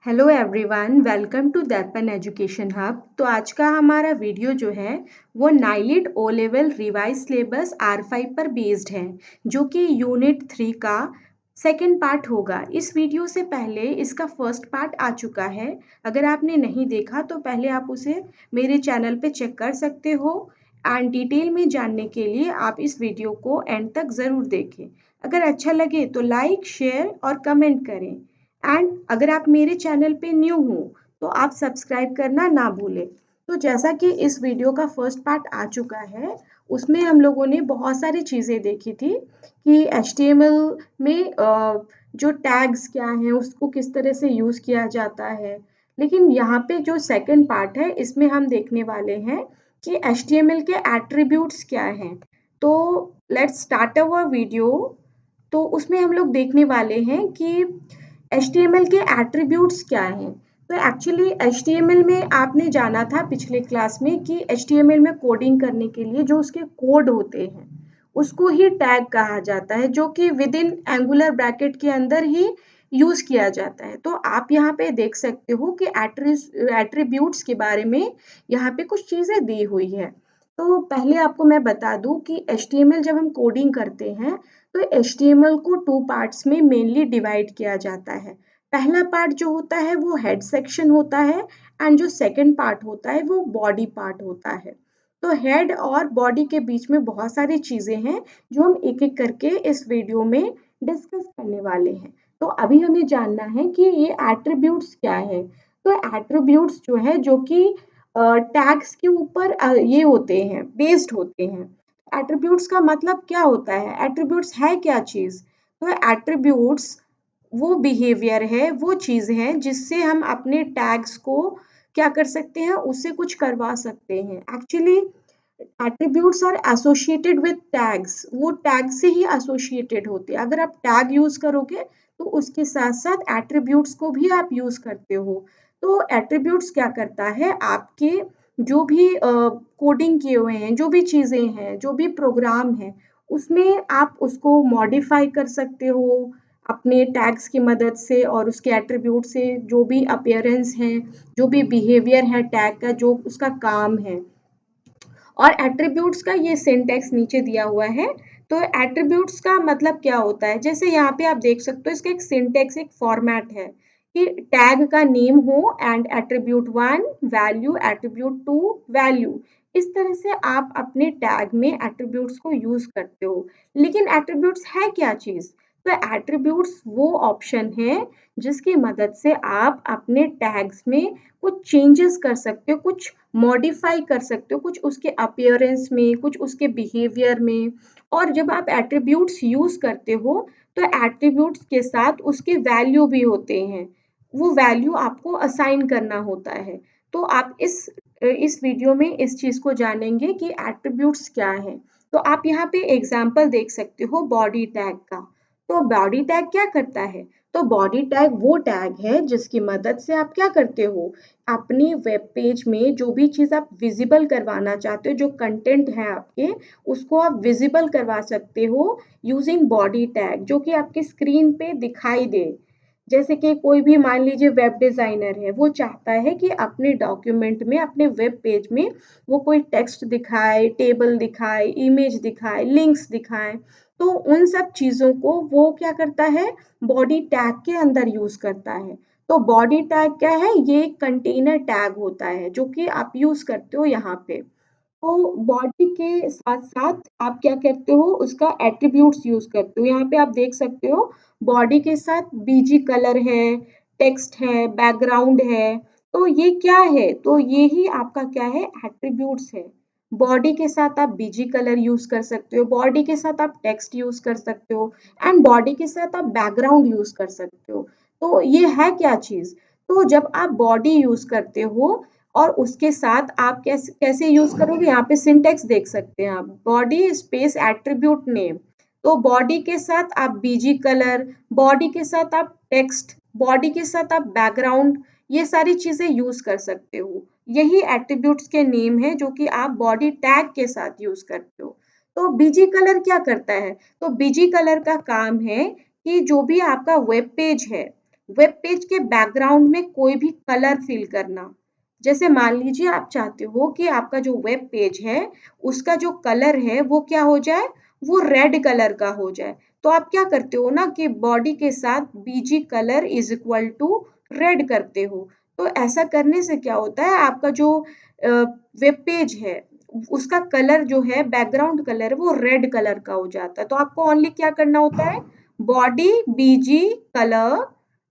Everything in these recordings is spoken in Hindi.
Hello everyone, welcome to Darpan education hub. तो आज का हमारा वीडियो जो है वो NIELIT O level revise syllabus R5 पर बेस्ड है, जो कि यूनिट 3 का सेकंड पार्ट होगा। इस वीडियो से पहले इसका फर्स्ट पार्ट आ चुका है। अगर आपने नहीं देखा तो पहले आप उसे मेरे चैनल पे चेक कर सकते हो एंड डिटेल में जानने के लिए आप इस वीडियो को एंड तक ज़रूर देखें। अगर अच्छा लगे तो लाइक, शेयर और कमेंट करें। एंड अगर आप मेरे चैनल पे न्यू हो तो आप सब्सक्राइब करना ना भूलें। तो जैसा कि इस वीडियो का फर्स्ट पार्ट आ चुका है, उसमें हम लोगों ने बहुत सारी चीज़ें देखी थी कि HTML में जो टैग्स क्या हैं उसको किस तरह से यूज़ किया जाता है। लेकिन यहाँ पे जो सेकंड पार्ट है इसमें हम देखने वाले हैं कि HTML के एट्रीब्यूट्स क्या हैं। तो लेट्स स्टार्ट अवर वीडियो। तो उसमें हम लोग देखने वाले हैं कि HTML के एट्रीब्यूट्स क्या हैं। तो एक्चुअली HTML में आपने जाना था पिछले क्लास में कि HTML में कोडिंग करने के लिए जो उसके कोड होते हैं उसको ही टैग कहा जाता है, जो कि विद इन एंगुलर ब्रैकेट के अंदर ही यूज किया जाता है। तो आप यहाँ पे देख सकते हो कि एट्रीब्यूट्स के बारे में यहाँ पे कुछ चीजें दी हुई है। तो पहले आपको मैं बता दूं कि HTML जब हम कोडिंग करते हैं तो HTML को टू पार्ट्स में मेनली डिवाइड किया जाता है। पहला पार्ट जो होता है वो हेड सेक्शन होता है एंड जो सेकंड पार्ट होता है वो बॉडी पार्ट होता है। तो हेड और बॉडी के बीच में बहुत सारी चीजें हैं जो हम एक एक करके इस वीडियो में डिस्कस करने वाले हैं। तो अभी हमें जानना है कि ये एट्रीब्यूट्स क्या है। तो एट्रीब्यूट्स जो है जो कि टैग्स के ऊपर ये होते हैं, बेस्ड होते हैं। एट्रीब्यूट्स का मतलब क्या होता है? एट्रीब्यूट्स है क्या चीज? तो एट्रीब्यूट्स वो बिहेवियर है, वो चीज है जिससे हम अपने टैग्स को क्या कर सकते हैं, उससे कुछ करवा सकते हैं। Actually attributes are associated with tags, वो टैग से ही एसोसिएटेड होते हैं। अगर आप टैग यूज करोगे तो उसके साथ साथ एट्रीब्यूट्स को भी आप यूज करते हो। तो एट्रीब्यूट्स क्या करता है, आपके जो भी कोडिंग किए हुए हैं, जो भी चीजें हैं, जो भी प्रोग्राम है, उसमें आप उसको मॉडिफाई कर सकते हो अपने टैग्स की मदद से और उसके एट्रीब्यूट से। जो भी अपीयरेंस है, जो भी बिहेवियर है टैग का, जो उसका काम है। और एट्रीब्यूट्स का ये सिंटैक्स नीचे दिया हुआ है। तो एट्रीब्यूट्स का मतलब क्या होता है, जैसे यहाँ पे आप देख सकते हो इसका एक सिंटैक्स, एक फॉर्मेट है कि टैग का नेम हो and attribute 1 value, attribute 2 value. इस तरह से आप अपने टैग में एट्रीब्यूट्स को यूज करते हो। लेकिन एट्रीब्यूट्स है क्या चीज? तो एट्रीब्यूट्स वो ऑप्शन है जिसकी मदद से आप अपने टैग्स में कुछ चेंजेस कर सकते हो, कुछ मॉडिफाई कर सकते हो, कुछ उसके अपीयरेंस में, कुछ उसके बिहेवियर में। और जब आप एट्रीब्यूट्स यूज करते हो तो एट्रीब्यूट्स के साथ उसके वैल्यू भी होते हैं, वो वैल्यू आपको असाइन करना होता है। तो आप इस वीडियो में इस चीज को जानेंगे कि एट्रीब्यूट्स क्या है। तो आप यहाँ पे एग्जाम्पल देख सकते हो बॉडी टैग का। तो बॉडी टैग क्या करता है? तो बॉडी टैग वो टैग है जिसकी मदद से आप क्या करते हो, अपनी वेब पेज में जो भी चीज़ आप विजिबल करवाना चाहते हो, जो कंटेंट है आपके, उसको आप विजिबल करवा सकते हो यूजिंग बॉडी टैग, जो कि आपके स्क्रीन पे दिखाई दे। जैसे कि कोई भी मान लीजिए वेब डिजाइनर है, वो चाहता है कि अपने डॉक्यूमेंट में, अपने वेब पेज में वो कोई टेक्स्ट दिखाए, टेबल दिखाए, इमेज दिखाए, लिंक्स दिखाए। तो उन सब चीज़ों को वो क्या करता है, बॉडी टैग के अंदर यूज करता है। तो बॉडी टैग क्या है? ये कंटेनर टैग होता है जो कि आप यूज करते हो यहाँ पे। तो बॉडी के साथ साथ आप क्या करते हो, उसका एट्रीब्यूट्स यूज करते हो। यहाँ पे आप देख सकते हो बॉडी के साथ बीजी कलर है, टेक्स्ट है, बैकग्राउंड है। तो ये क्या है? तो ये ही आपका क्या है, एट्रीब्यूट्स है। बॉडी के साथ आप बीजी कलर यूज कर सकते हो, बॉडी के साथ आप टेक्स्ट यूज कर सकते हो एंड बॉडी के साथ आप बैकग्राउंड यूज कर सकते हो। तो ये है क्या चीज? तो जब आप बॉडी यूज करते हो और उसके साथ आप कैसे कैसे यूज करोगे, यहाँ पे सिंटेक्स देख सकते हैं आप, बॉडी स्पेस एट्रीब्यूट नेम। तो बॉडी के साथ आप बीजी कलर, बॉडी के साथ आप टेक्स्ट, बॉडी के साथ आप बैकग्राउंड, ये सारी चीजें यूज कर सकते हो। यही एट्रीब्यूट्स के नेम है जो कि आप बॉडी टैग के साथ यूज करते हो। तो बीजी कलर क्या करता है? तो बीजी कलर का काम है कि जो भी आपका वेब पेज है वेब पेज के बैकग्राउंड में कोई भी कलर फिल करना। जैसे मान लीजिए आप चाहते हो कि आपका जो वेब पेज है उसका जो कलर है वो क्या हो जाए, वो रेड कलर का हो जाए। तो आप क्या करते हो ना कि बॉडी के साथ BG colour is equal to red करते हो। तो ऐसा करने से क्या होता है, आपका जो वेब पेज है उसका कलर जो है, बैकग्राउंड कलर वो रेड कलर का हो जाता है। तो आपको ओनली क्या करना होता है, body BG colour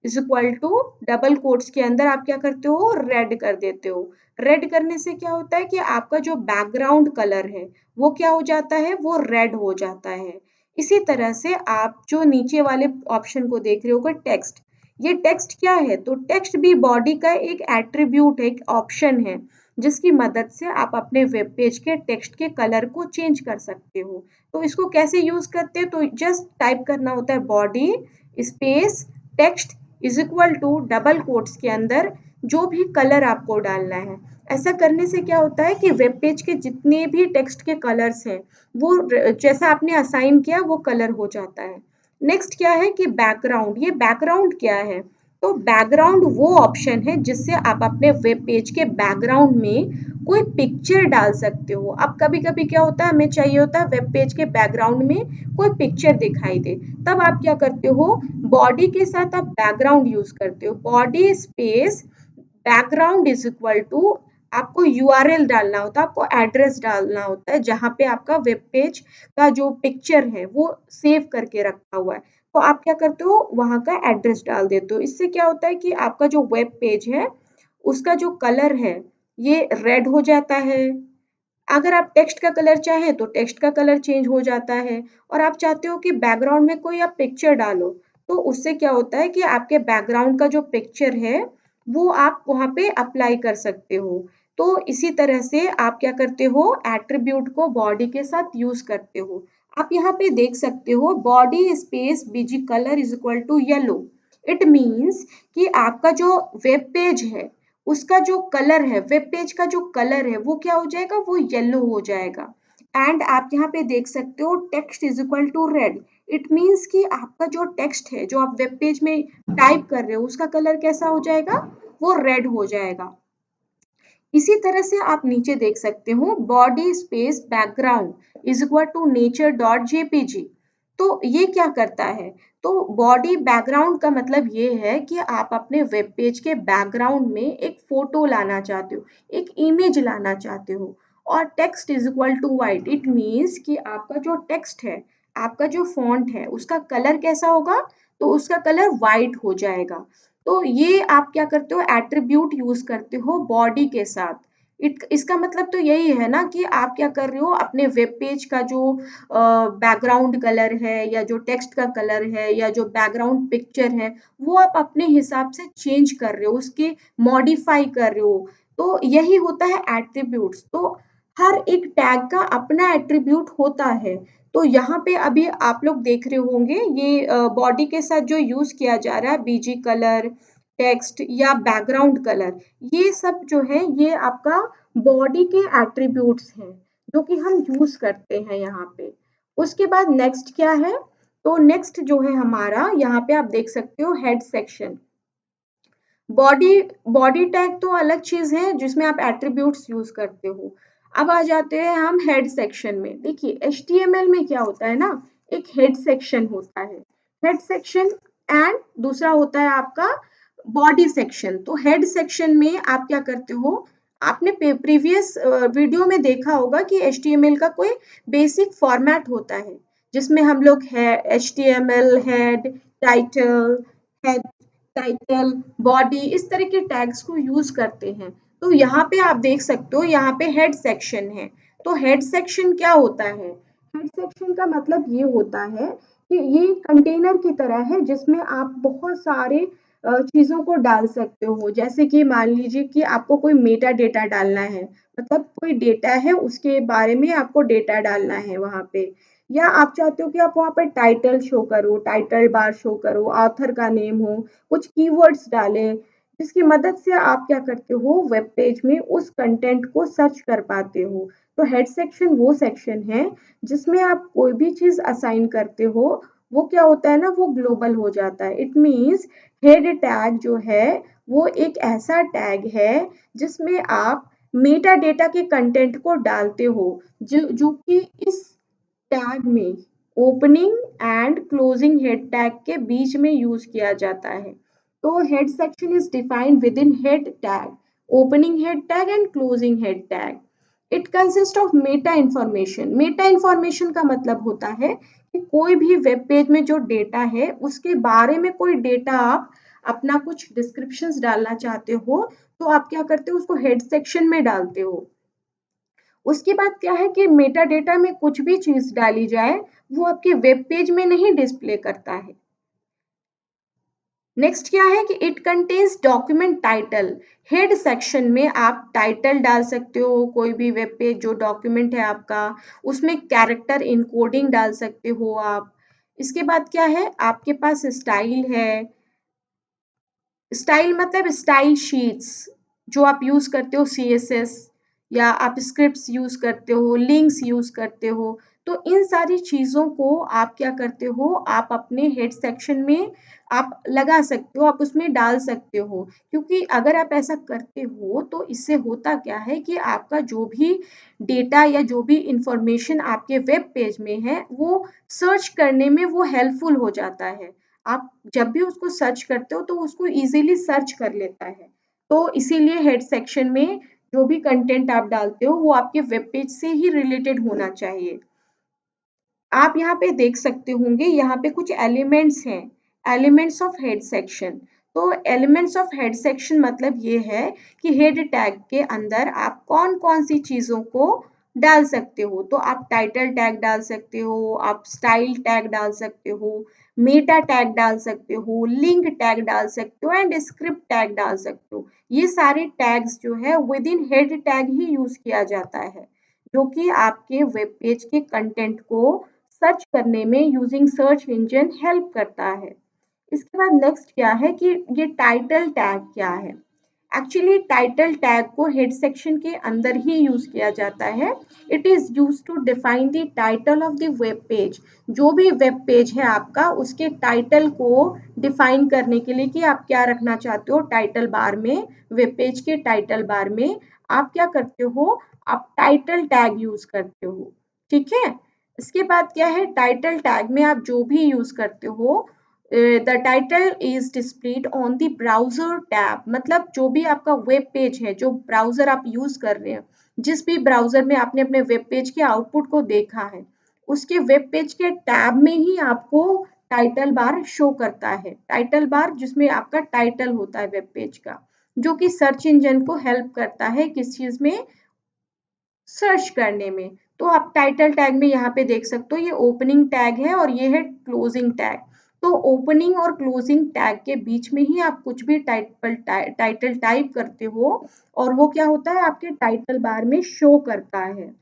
is equal to double quotes के अंदर आप क्या करते हो, रेड कर देते हो। रेड करने से क्या होता है कि आपका जो बैकग्राउंड कलर है वो क्या हो जाता है, वो रेड हो जाता है। इसी तरह से आप जो नीचे वाले ऑप्शन को देख रहे हो, टेक्स्ट, ये टेक्स्ट क्या है, तो टेक्स्ट भी बॉडी का एक एट्रीब्यूट है, एक ऑप्शन है, जिसकी मदद से आप अपने वेब पेज के टेक्स्ट के कलर को चेंज कर सकते हो। तो इसको कैसे यूज करते हैं, तो जस्ट टाइप करना होता है body space text is equal to double quotes के अंदर जो भी कलर आपको डालना है। ऐसा करने से क्या होता है कि वेब पेज के जितने भी टेक्स्ट के कलर्स हैं वो जैसा आपने असाइन किया वो कलर हो जाता है। नेक्स्ट क्या है कि बैकग्राउंड, ये बैकग्राउंड क्या है, तो बैकग्राउंड वो ऑप्शन है जिससे आप अपने वेब पेज के बैकग्राउंड में कोई पिक्चर डाल सकते हो। अब कभी कभी क्या होता है, हमें चाहिए होता है वेब पेज के बैकग्राउंड में कोई पिक्चर दिखाई दे, तब आप क्या करते हो, बॉडी के साथ आप बैकग्राउंड यूज करते हो, body space background is equal to आपको यूआरएल डालना होता है, आपको एड्रेस डालना होता है जहां पे आपका वेब पेज का जो पिक्चर है वो सेव करके रखा हुआ है। तो आप क्या करते हो, वहां का एड्रेस डाल देते हो। इससे क्या होता है कि आपका जो वेब पेज है उसका जो कलर है ये रेड हो जाता है। अगर आप टेक्स्ट का कलर चाहें तो टेक्स्ट का कलर चेंज हो जाता है, और आप चाहते हो कि बैकग्राउंड में कोई आप पिक्चर डालो, तो उससे क्या होता है कि आपके बैकग्राउंड का जो पिक्चर है वो आप वहां पे अप्लाई कर सकते हो। तो इसी तरह से आप क्या करते हो, एट्रीब्यूट को बॉडी के साथ यूज करते हो। आप यहाँ पे देख सकते हो body space BG colour is equal to yellow. It means कि आपका जो वेब पेज है उसका जो कलर है, वेब पेज का जो कलर है वो क्या हो जाएगा, वो येलो हो जाएगा। एंड आप यहाँ पे देख सकते हो text is equal to red. It means कि आपका जो टेक्स्ट है जो आप वेब पेज में टाइप कर रहे हो उसका कलर कैसा हो जाएगा, वो रेड हो जाएगा। इसी तरह से आप नीचे देख सकते हो body space background is equal to nature dot JPG. तो ये क्या करता है, तो बॉडी बैकग्राउंड का मतलब ये है कि आप अपने वेब पेज के बैकग्राउंड में एक फोटो लाना चाहते हो, एक इमेज लाना चाहते हो। और text is equal to white. It means कि आपका जो टेक्स्ट है, आपका जो फॉन्ट है उसका कलर कैसा होगा, तो उसका कलर वाइट हो जाएगा। तो ये आप क्या करते हो, एट्रीब्यूट यूज करते हो बॉडी के साथ। इसका मतलब तो यही है ना कि आप क्या कर रहे हो, अपने वेब पेज का जो बैकग्राउंड कलर है या जो टेक्स्ट का कलर है या जो बैकग्राउंड पिक्चर है वो आप अपने हिसाब से चेंज कर रहे हो, उसके मॉडिफाई कर रहे हो। तो यही होता है एट्रीब्यूट्स। तो हर एक टैग का अपना एट्रीब्यूट होता है। तो यहाँ पे अभी आप लोग देख रहे होंगे ये बॉडी के साथ जो यूज किया जा रहा है बीजी कलर, टेक्स्ट या बैकग्राउंड कलर, ये सब जो है ये आपका बॉडी के एट्रीब्यूट्स हैं जो कि हम यूज करते हैं यहाँ पे। उसके बाद नेक्स्ट क्या है, तो नेक्स्ट जो है हमारा यहाँ पे आप देख सकते हो head section. Body body tag तो अलग चीज है जिसमें आप एट्रीब्यूट्स यूज करते हो। अब आ जाते हैं हम हेड सेक्शन में। देखिए HTML में क्या होता है ना, एक हेड सेक्शन होता है, हेड सेक्शन, एंड दूसरा होता है आपका बॉडी सेक्शन। तो हेड सेक्शन में आप क्या करते हो, आपने प्रीवियस वीडियो में देखा होगा कि HTML का कोई बेसिक फॉर्मेट होता है जिसमें हम लोग है HTML head, title, head, title, body, इस तरह के टैग्स को यूज करते हैं। तो यहाँ पे आप देख सकते हो यहाँ पे हेड सेक्शन है। तो हेड सेक्शन क्या होता है, हेड सेक्शन का मतलब ये होता है कि ये कंटेनर की तरह है जिसमें आप बहुत सारे चीजों को डाल सकते हो। जैसे कि मान लीजिए कि आपको कोई मेटा डेटा डालना है, मतलब कोई डेटा है उसके बारे में आपको डेटा डालना है वहां पे, या आप चाहते हो कि आप वहां पर टाइटल शो करो, टाइटल बार शो करो, ऑथर का नेम हो, कुछ कीवर्ड्स डालें, जिसकी मदद से आप क्या करते हो, वेब पेज में उस कंटेंट को सर्च कर पाते हो। तो हेड सेक्शन वो सेक्शन है जिसमें आप कोई भी चीज असाइन करते हो वो क्या होता है ना, वो ग्लोबल हो जाता है। इट मीन्स हेड टैग जो है वो एक ऐसा टैग है जिसमें आप मेटा डेटा के कंटेंट को डालते हो, जो कि इस टैग में opening and closing head tag के बीच में यूज किया जाता है। तो head section is defined with in head tag, opening head tag and closing head tag. It consist of Meta information. Meta information का मतलब होता है कि कोई भी वेब पेज में जो डेटा है उसके बारे में कोई डेटा आप अपना कुछ डिस्क्रिप्शंस डालना चाहते हो, तो आप क्या करते हो, उसको हेड सेक्शन में डालते हो। उसके बाद क्या है कि मेटा डेटा में कुछ भी चीज डाली जाए वो आपके वेब पेज में नहीं डिस्प्ले करता है। नेक्स्ट क्या है कि it contains document title. Head section में आप टाइटल डाल सकते हो, कोई भी वेब पेज जो डॉक्यूमेंट है आपका उसमें कैरेक्टर इनकोडिंग डाल सकते हो आप। इसके बाद क्या है, आपके पास स्टाइल है। स्टाइल मतलब स्टाइल शीट्स जो आप यूज करते हो, सीएसएस, या आप स्क्रिप्ट्स यूज करते हो, लिंक्स यूज करते हो। तो इन सारी चीजों को आप क्या करते हो, आप अपने हेड सेक्शन में आप लगा सकते हो, आप उसमें डाल सकते हो। क्योंकि अगर आप ऐसा करते हो तो इससे होता क्या है कि आपका जो भी डेटा या जो भी इंफॉर्मेशन आपके वेब पेज में है वो सर्च करने में वो हेल्पफुल हो जाता है। आप जब भी उसको सर्च करते हो तो उसको इजीली सर्च कर लेता है। तो इसीलिए हेड सेक्शन में जो भी कंटेंट आप डालते हो वो आपके वेब पेज से ही रिलेटेड होना चाहिए। आप यहाँ पे देख सकते होंगे, यहाँ पे कुछ एलिमेंट्स हैं, एलिमेंट्स ऑफ हेड सेक्शन। तो एलिमेंट्स ऑफ हेड सेक्शन मतलब ये है कि हेड टैग के अंदर आप कौन कौन सी चीजों को डाल सकते हो। तो आप टाइटल टैग डाल सकते हो, आप स्टाइल टैग डाल सकते हो, मेटा टैग डाल सकते हो, लिंक टैग डाल सकते हो एंड स्क्रिप्ट टैग डाल सकते हो। ये सारे टैग्स जो है with in head tag he use किया जाता है, जो कि आपके वेब पेज के कंटेंट को सर्च करने में यूजिंग सर्च इंजन हेल्प करता है। इसके बाद नेक्स्ट क्या है कि ये टाइटल टैग क्या है। एक्चुअली टाइटल टैग को हेड सेक्शन के अंदर ही यूज किया जाता है। It is use to define the title of the web page. जो भी वेब पेज है आपका उसके टाइटल को डिफाइन करने के लिए कि आप क्या रखना चाहते हो टाइटल बार में, वेब पेज के टाइटल बार में आप क्या करते हो, आप टाइटल टैग यूज करते हो। ठीक है। इसके बाद क्या है, टाइटल टैग में आप जो भी यूज करते हो, the title is displayed on the browser tab. मतलब जो भी आपका वेब पेज है, जो ब्राउजर आप यूज कर रहे हैं, जिस भी ब्राउजर में आपने अपने वेब पेज के आउटपुट को देखा है उसके वेब पेज के टैब में ही आपको टाइटल बार शो करता है। टाइटल बार जिसमें आपका टाइटल होता है वेब पेज का, जो कि सर्च इंजन को हेल्प करता है किस चीज में, सर्च करने में। तो आप टाइटल टैग में यहाँ पे देख सकते हो, ये ओपनिंग टैग है और ये है क्लोजिंग टैग। तो ओपनिंग और क्लोजिंग टैग के बीच में ही आप कुछ भी टाइटल टाइप करते हो और वो क्या होता है, आपके टाइटल बार में शो करता है।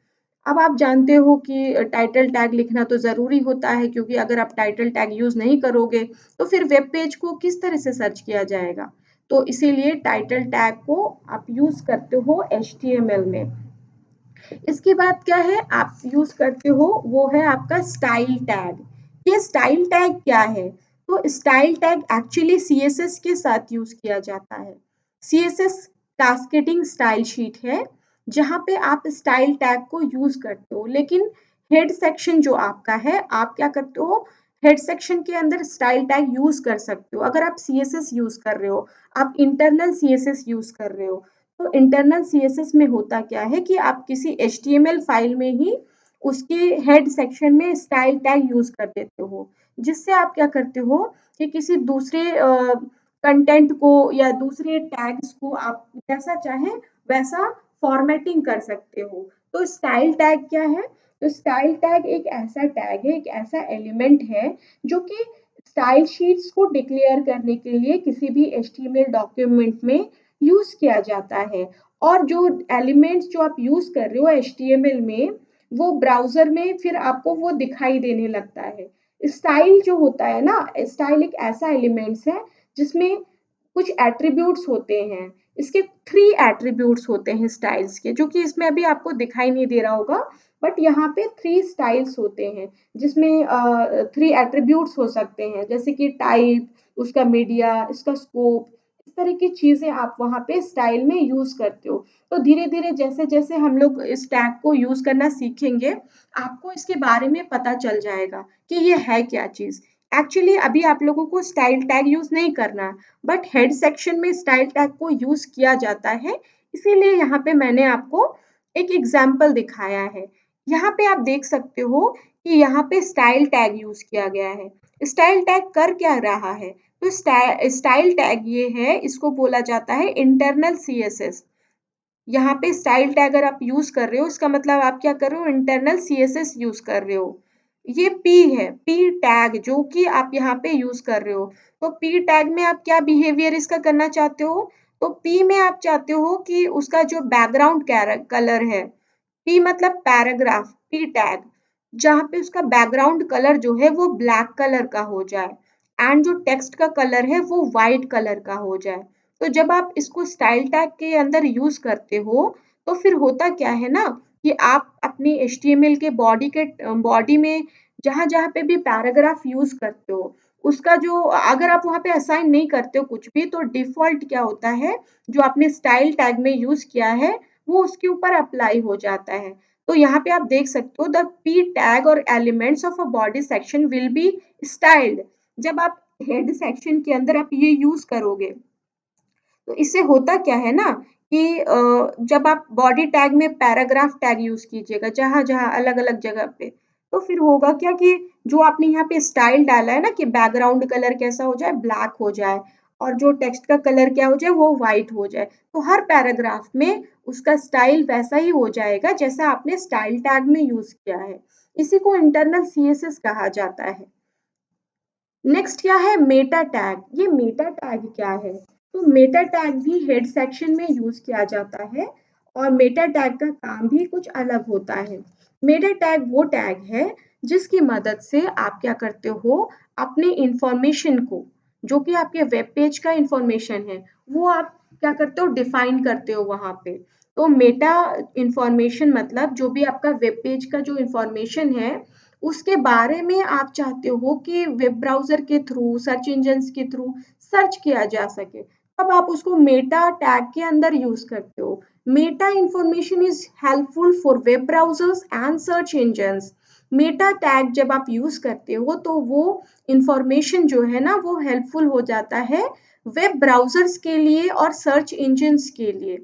अब आप जानते हो कि टाइटल टैग लिखना तो ज़रूरी होता है, क्योंकि अगर आप टाइटल टैग यूज़ नहीं करोगे तो फिर वेब पेज को किस तरह से सर्च किया जाएगा। तो इसीलिए टाइटल टैग को आप यूज़ करते हो HTML में। इसके बाद क्या है आप यूज करते हो, वो है आपका स्टाइल टैग। ये स्टाइल टैग क्या है, तो स्टाइल टैग एक्चुअली सीएसएस के साथ यूज किया जाता है। सीएसएस कास्केडिंग स्टाइल शीट है जहां पे आप स्टाइल टैग को यूज करते हो। लेकिन हेड सेक्शन जो आपका है, आप क्या करते हो, हेड सेक्शन के अंदर स्टाइल टैग यूज कर सकते हो अगर आप सीएसएस यूज कर रहे हो, आप इंटरनल सीएसएस यूज कर रहे हो। तो इंटरनल सीएसएस में होता क्या है कि आप किसी एचटीएमएल फाइल में ही उसके हेड सेक्शन में स्टाइल टैग यूज कर देते हो, जिससे आप क्या करते हो कि किसी दूसरे कंटेंट को या दूसरे टैग्स को आप जैसा चाहें वैसा फॉर्मेटिंग कर सकते हो। तो स्टाइल टैग क्या है, तो स्टाइल टैग एक ऐसा टैग है, एक ऐसा एलिमेंट है जो कि स्टाइल शीट्स को डिक्लेयर करने के लिए किसी भी एचटीएमएल डॉक्यूमेंट में यूज किया जाता है। और जो एलिमेंट्स जो आप यूज कर रहे हो एचटीएमएल में, वो ब्राउजर में फिर आपको वो दिखाई देने लगता है। स्टाइल जो होता है ना, स्टाइल एक ऐसा एलिमेंट्स है जिसमें कुछ एट्रीब्यूट्स होते हैं। इसके 3 एट्रीब्यूट्स होते हैं स्टाइल्स के, जो कि इसमें अभी आपको दिखाई नहीं दे रहा होगा, बट यहाँ पे 3 स्टाइल्स होते हैं जिसमें 3 एट्रीब्यूट्स हो सकते हैं, जैसे कि टाइप, उसका मीडिया, इसका स्कोप, इस तरह की चीजें आप वहाँ पे स्टाइल में यूज करते हो। तो धीरे धीरे जैसे जैसे हम लोग इस टैग को यूज करना सीखेंगे, आपको इसके बारे में पता चल जाएगा कि ये है क्या चीज। एक्चुअली अभी आप लोगों को स्टाइल टैग यूज नहीं करना, बट हेड सेक्शन में स्टाइल टैग को यूज किया जाता है, इसीलिए यहाँ पे मैंने आपको एक एग्जाम्पल दिखाया है। यहाँ पे आप देख सकते हो कि यहाँ पे स्टाइल टैग यूज किया गया है। स्टाइल टैग कर क्या रहा है? तो स्टाइल टैग ये है, इसको बोला जाता है इंटरनल सीएसएस। यहाँ पे स्टाइल टैग अगर आप यूज कर रहे हो, इसका मतलब आप क्या कर रहे हो, इंटरनल सीएसएस यूज कर रहे हो। ये पी है, पी टैग, जो कि आप यहाँ पे यूज कर रहे हो। तो पी टैग में आप क्या बिहेवियर इसका करना चाहते हो? तो पी में आप चाहते हो कि उसका जो बैकग्राउंड कलर है, पी मतलब पैराग्राफ, पी टैग, जहाँ पे उसका बैकग्राउंड कलर जो है वो ब्लैक कलर का हो जाए एंड जो टेक्स्ट का कलर है वो वाइट कलर का हो जाए। तो जब आप इसको स्टाइल टैग के अंदर यूज करते हो, तो फिर होता क्या है ना कि आप अपनी एचटीएमएल के बॉडी में जहां जहां पे भी पैराग्राफ यूज करते हो, उसका जो अगर आप वहां पे असाइन नहीं करते हो कुछ भी, तो डिफॉल्ट क्या होता है, जो आपने स्टाइल टैग में यूज किया है वो उसके ऊपर अप्लाई हो जाता है। तो यहाँ पे आप देख सकते हो, द पी टैग और elements of a body section will be styled. जब आप हेड सेक्शन के अंदर आप ये यूज करोगे, तो इससे होता क्या है ना कि जब आप बॉडी टैग में पैराग्राफ टैग यूज कीजिएगा जहां जहां अलग अलग जगह पे, तो फिर होगा क्या कि जो आपने यहाँ पे स्टाइल डाला है ना कि बैकग्राउंड कलर कैसा हो जाए, ब्लैक हो जाए, और जो टेक्स्ट का कलर क्या हो जाए, वो व्हाइट हो जाए, तो हर पैराग्राफ में उसका स्टाइल वैसा ही हो जाएगा जैसा आपने स्टाइल टैग में यूज किया है। इसी को इंटरनल सीएसएस कहा जाता है। नेक्स्ट क्या है, मेटा टैग। ये मेटा टैग क्या है? तो मेटा टैग भी हेड सेक्शन में यूज किया जाता है, और मेटा टैग का काम भी कुछ अलग होता है। मेटा टैग वो टैग है जिसकी मदद से आप क्या करते हो, अपने इंफॉर्मेशन को, जो कि आपके वेब पेज का इंफॉर्मेशन है, वो आप क्या करते हो, डिफाइन करते हो वहां पे। तो मेटा इंफॉर्मेशन मतलब जो भी आपका वेब पेज का जो इंफॉर्मेशन है, उसके बारे में आप चाहते हो कि वेब ब्राउजर के थ्रू, सर्च इंजन्स के थ्रू सर्च किया जा सके, तब आप उसको मेटा टैग के अंदर यूज करते हो। Meta information is helpful for web browsers and search engines. Meta tag जब आप यूज करते हो, तो वो इंफॉर्मेशन जो है ना वो हेल्पफुल हो जाता है वेब ब्राउजर्स के लिए और सर्च इंजन्स के लिए।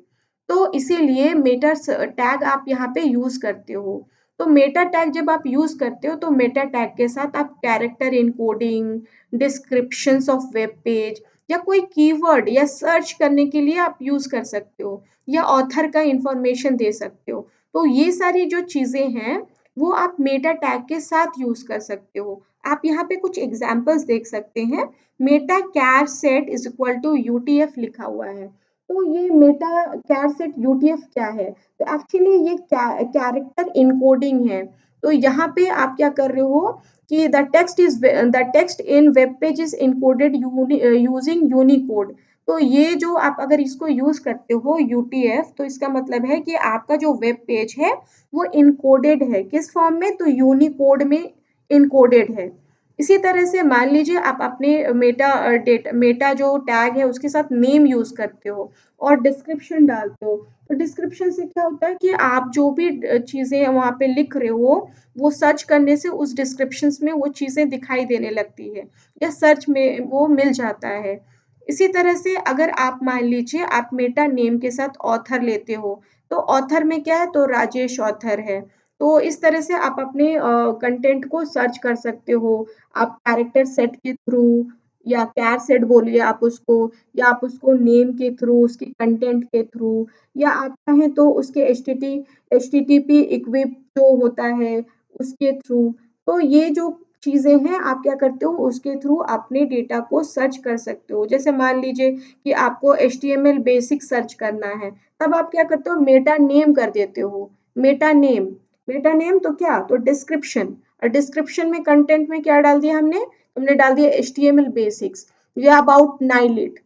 तो इसीलिए मेटा टैग आप यहाँ पे यूज करते हो। तो मेटा टैग जब आप यूज करते हो, तो मेटा टैग के साथ आप character encoding, descriptions of web page, या कोई कीवर्ड या सर्च करने के लिए आप यूज कर सकते हो, या ऑथर का इंफॉर्मेशन दे सकते हो। तो ये सारी जो चीजें हैं वो आप मेटा टैग के साथ यूज कर सकते हो। आप यहाँ पे कुछ एग्जांपल्स देख सकते हैं। Meta char set is equal to UTF लिखा हुआ है। तो ये मेटा कैर सेट यूटीएफ क्या है? तो एक्चुअली ये कैरेक्टर इनकोडिंग है। तो यहाँ पे आप क्या कर रहे हो कि the text in web page is encoded using Unicode. तो ये जो आप अगर इसको यूज करते हो यूटीएफ, तो इसका मतलब है कि आपका जो वेब पेज है वो इनकोडेड है, किस फॉर्म में, तो यूनिकोड में इनकोडेड है। इसी तरह से मान लीजिए आप अपने मेटा जो टैग है उसके साथ नेम यूज करते हो और डिस्क्रिप्शन डालते हो। तो डिस्क्रिप्शन से क्या होता है कि आप जो भी चीजें वहां पे लिख रहे हो, वो सर्च करने से उस डिस्क्रिप्शन में वो चीजें दिखाई देने लगती है, या सर्च में वो मिल जाता है। इसी तरह से अगर आप मान लीजिए आप मेटा नेम के साथ ऑथर लेते हो, तो ऑथर में क्या है, तो राजेश ऑथर है। तो इस तरह से आप अपने कंटेंट को सर्च कर सकते हो। आप कैरेक्टर सेट के थ्रू, या कैर सेट बोलिए आप उसको, या आप उसको नेम के थ्रू, उसके कंटेंट के थ्रू, या आप चाहें तो उसके एचटीटीपी इक्विप जो होता है उसके थ्रू। तो ये जो चीजें हैं आप क्या करते हो, उसके थ्रू अपने डेटा को सर्च कर सकते हो। जैसे मान लीजिए कि आपको एचटीएमएल बेसिक सर्च करना है, तब आप क्या करते हो, मेटा नेम कर देते हो। मेटा नेम, मेटा नेम तो क्या, तो डिस्क्रिप्शन, और डिस्क्रिप्शन में कंटेंट में क्या डाल दिया हमने डाल दिया एचटीएमएल बेसिक्स, या अबाउट नाइलिट।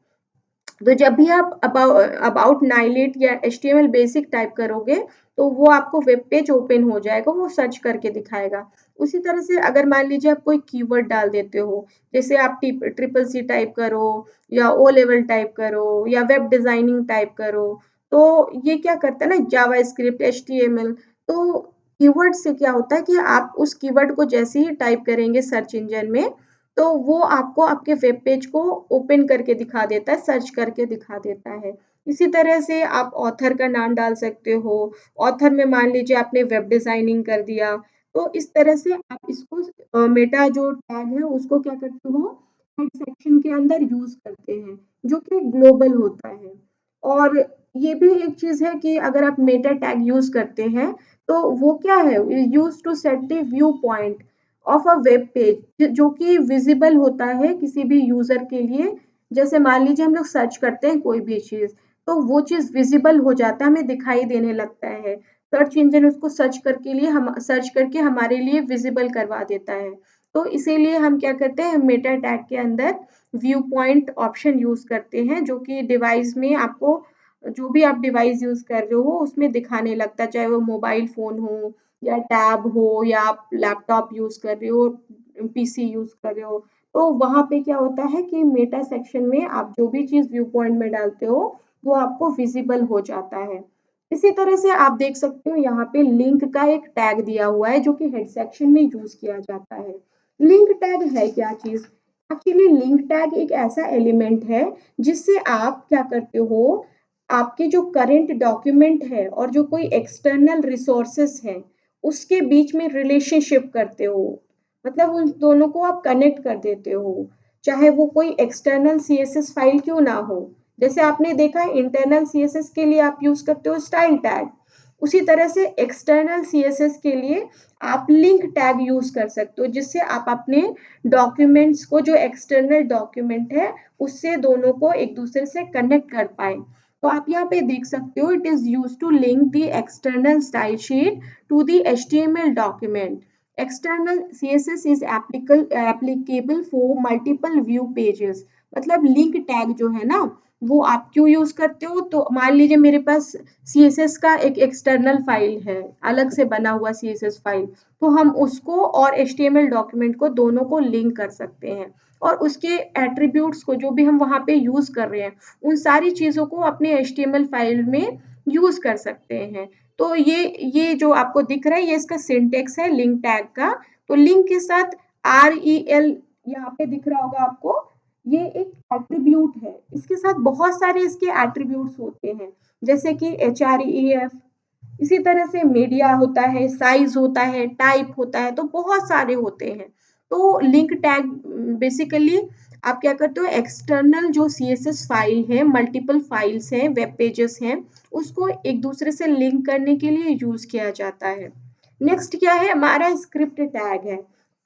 तो जब भी आप अबाउट नाइलिट या एचटीएमएल बेसिक टाइप करोगे, तो वो आपको वेब पेज ओपन हो जाएगा, वो सर्च करके दिखाएगा। उसी तरह से अगर मान लीजिए आप कोई कीवर्ड डाल देते हो, जैसे आप ट्रिपल सी टाइप करो या ओ लेवल टाइप करो या वेब डिजाइनिंग टाइप करो, तो ये क्या करता है ना, जावा स्क्रिप्ट, HTML, तो कीवर्ड से क्या होता है कि आप उस कीवर्ड को जैसे ही टाइप करेंगे सर्च इंजन में, तो वो आपको आपके वेब पेज को ओपन करके दिखा देता है, सर्च करके दिखा देता है। इसी तरह से आप ऑथर का नाम डाल सकते हो। ऑथर में मान लीजिए आपने वेब डिजाइनिंग कर दिया, तो इस तरह से आप इसको मेटा जो टैग है उसको क्या करते हो, हेड सेक्शन के अंदर यूज करते हैं, जो कि ग्लोबल होता है। और ये भी एक चीज है कि अगर आप मेटा टैग यूज करते हैं, तो वो क्या है, use to set the view point of a web page, जो कि विजिबल होता है किसी भी यूजर के लिए। जैसे मान लीजिए हम लोग सर्च करते हैं कोई भी चीज, तो वो चीज विजिबल हो जाता है, हमें दिखाई देने लगता है। सर्च इंजन उसको सर्च करके हमारे लिए विजिबल करवा देता है। तो इसीलिए हम क्या करते हैं, मेटा टैग के अंदर व्यू पॉइंट ऑप्शन यूज करते हैं, जो कि डिवाइस में आपको, जो भी आप डिवाइस यूज कर रहे हो उसमें दिखाने लगता है, चाहे वो मोबाइल फोन हो या टैब हो या आप लैपटॉप यूज कर रहे हो, PC यूज कर रहे हो। तो वहां पे क्या होता है कि मेटा सेक्शन में आप जो भी चीज व्यू पॉइंट में डालते हो वो आपको विजिबल हो जाता है। इसी तरह से आप देख सकते हो यहाँ पे लिंक का एक टैग दिया हुआ है, जो कि हेड सेक्शन में यूज किया जाता है। लिंक टैग है क्या चीज? एक्चुअली लिंक टैग एक ऐसा एलिमेंट है जिससे आप क्या करते हो, आपके जो करंट डॉक्यूमेंट है और जो कोई एक्सटर्नल रिसोर्सेस है उसके बीच में रिलेशनशिप करते हो, मतलब उन दोनों को आप कनेक्ट कर देते हो, चाहे वो कोई एक्सटर्नल CSS फाइल क्यों ना हो। जैसे आपने देखा है इंटरनल CSS के लिए आप यूज करते हो स्टाइल टैग, उसी तरह से एक्सटर्नल CSS के लिए आप लिंक टैग यूज कर सकते हो, जिससे आप अपने डॉक्यूमेंट्स को, जो एक्सटर्नल डॉक्यूमेंट है उससे दोनों को एक दूसरे से कनेक्ट कर पाए। तो आप यहाँ पे देख सकते हो, it is use to link the external style sheet to the HTML document. External CSS is applicable for multiple view pages। मतलब लिंक टैग जो है ना, वो आप क्यों यूज करते हो, तो मान लीजिए मेरे पास CSS का एक एक्सटर्नल फाइल है, अलग से बना हुआ CSS फाइल, तो हम उसको और HTML डॉक्यूमेंट को दोनों को लिंक कर सकते हैं, और उसके एट्रीब्यूट्स को जो भी हम वहां पे यूज कर रहे हैं उन सारी चीजों को अपने HTML फाइल में यूज कर सकते हैं। तो ये जो आपको दिख रहा है ये इसका सिंटेक्स है लिंक टैग का। तो लिंक के साथ REL यहाँ पे दिख रहा होगा आपको, ये एक एट्रीब्यूट है, इसके साथ बहुत सारे इसके एट्रीब्यूट्स होते हैं, जैसे कि HREF, इसी तरह से मीडिया होता है, साइज होता है, टाइप होता है, तो बहुत सारे होते हैं। तो लिंक टैग बेसिकली आप क्या करते हो, एक्सटर्नल जो CSS फाइल है, मल्टीपल फाइल्स हैं, वेब पेजेस हैं, उसको एक दूसरे से लिंक करने के लिए यूज किया जाता है। नेक्स्ट क्या है, हमारा स्क्रिप्ट टैग है।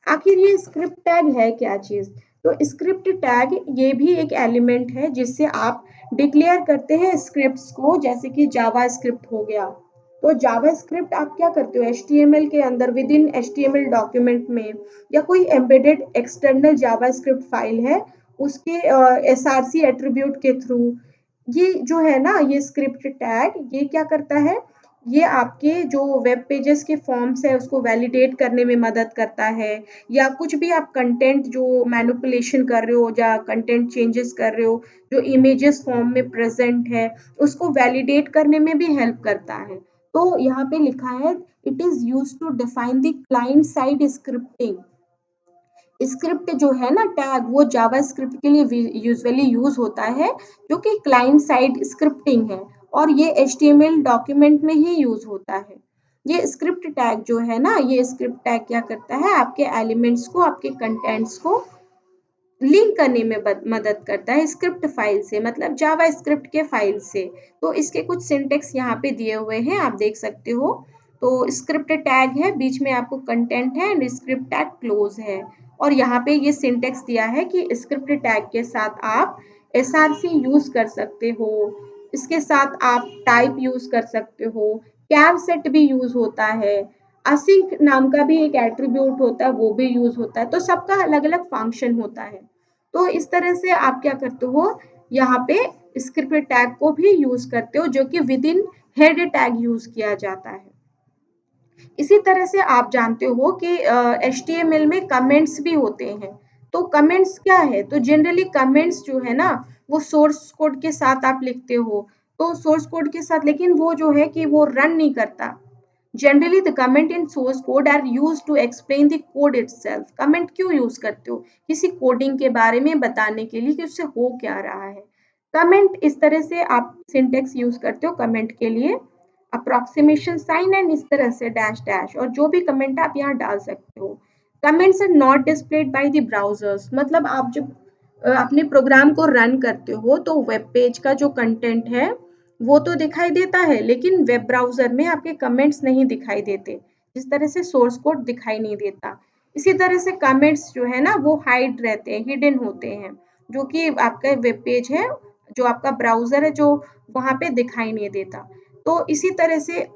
आखिर ये स्क्रिप्ट टैग है क्या चीज? तो स्क्रिप्ट टैग ये भी एक एलिमेंट है जिससे आप डिक्लेयर करते हैं स्क्रिप्ट्स को, जैसे कि जावा स्क्रिप्ट हो गया। तो जावा स्क्रिप्ट आप क्या करते हो, HTML के अंदर, विद इन HTML डॉक्यूमेंट में, या कोई एम्बेडेड एक्सटर्नल जावा स्क्रिप्ट फाइल है उसके SRC एट्रीब्यूट के थ्रू, ये जो है ना, ये स्क्रिप्ट टैग ये क्या करता है, ये आपके जो वेब पेजेस के फॉर्म्स है उसको वैलिडेट करने में मदद करता है, या कुछ भी आप कंटेंट जो मैनिपुलेशन कर रहे हो या कंटेंट चेंजेस कर रहे हो जो इमेजेस फॉर्म में प्रेजेंट है, उसको वैलिडेट करने में भी हेल्प करता है। तो यहाँ पे लिखा है, it is use to define the client side scripting. Script जो है ना टैग, वो जावा स्क्रिप्ट के लिए यूजुअली यूज होता है, जो कि क्लाइंट साइड स्क्रिप्टिंग है, और ये HTML डॉक्यूमेंट में ही यूज होता है। ये स्क्रिप्ट टैग जो है ना, ये स्क्रिप्ट टैग क्या करता है, आपके एलिमेंट्स को, आपके कंटेंट्स को लिंक करने में मदद करता है स्क्रिप्ट फाइल से, मतलब जावा स्क्रिप्ट के फाइल से। तो इसके कुछ सिंटेक्स यहाँ पे दिए हुए हैं, आप देख सकते हो। तो स्क्रिप्ट टैग है, बीच में आपको कंटेंट है, एंड स्क्रिप्ट टैग क्लोज है। और यहाँ पे ये सिंटेक्स दिया है कि स्क्रिप्ट टैग के साथ आप SRC यूज कर सकते हो, इसके साथ आप टाइप यूज कर सकते हो, कैव सेट भी यूज होता है, असिंक नाम का भी एक एट्रीब्यूट होता है, वो भी यूज होता है। तो सबका अलग अलग फंक्शन होता है। तो इस तरह से आप क्या करते हो, यहाँ पे स्क्रिप्ट टैग को भी यूज करते हो, जो कि with in head tag use किया जाता है। इसी तरह से आप जानते हो कि HTML में कमेंट्स भी होते हैं। तो कमेंट्स क्या है, तो जनरली कमेंट्स जो है ना वो सोर्स कोड के साथ आप लिखते हो, तो सोर्स कोड के साथ, लेकिन वो जो है कि वो रन नहीं करता। Generally the comment in source code are use to explain the code itself. Comment क्यों यूज करते हो, किसी कोडिंग के बारे में बताने के लिए कि उससे हो क्या रहा है। कमेंट इस तरह से आप सिंटेक्स यूज करते हो कमेंट के लिए, अप्रोक्सीमेशन साइन एंड इस तरह से डैश डैश, और जो भी कमेंट आप यहाँ डाल सकते हो। Comments are not displayed by the browsers, मतलब आप जब अपने प्रोग्राम को रन करते हो तो वेब पेज का जो कंटेंट है वो तो दिखाई देता है, लेकिन वेब ब्राउजर में आपके कमेंट्स नहीं दिखाई देते, जिस तरह से सोर्स कोड दिखाई नहीं देता। इसी तरह से कमेंट्स जो है ना वो हाइड रहते हैं, हिडन होते हैं, जो कि आपका वेब पेज है, जो आपका ब्राउजर है, जो वहां पे दिखाई नहीं देता। तो इसी तरह से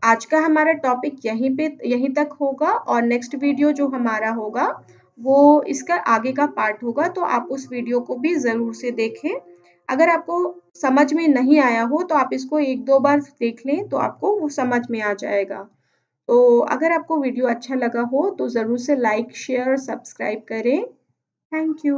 आज का हमारा टॉपिक यहीं तक होगा, और नेक्स्ट वीडियो जो हमारा होगा वो इसका आगे का पार्ट होगा, तो आप उस वीडियो को भी ज़रूर से देखें। अगर आपको समझ में नहीं आया हो तो आप इसको 1-2 बार देख लें तो आपको वो समझ में आ जाएगा। तो अगर आपको वीडियो अच्छा लगा हो तो ज़रूर से लाइक, शेयर और सब्सक्राइब करें। Thank you.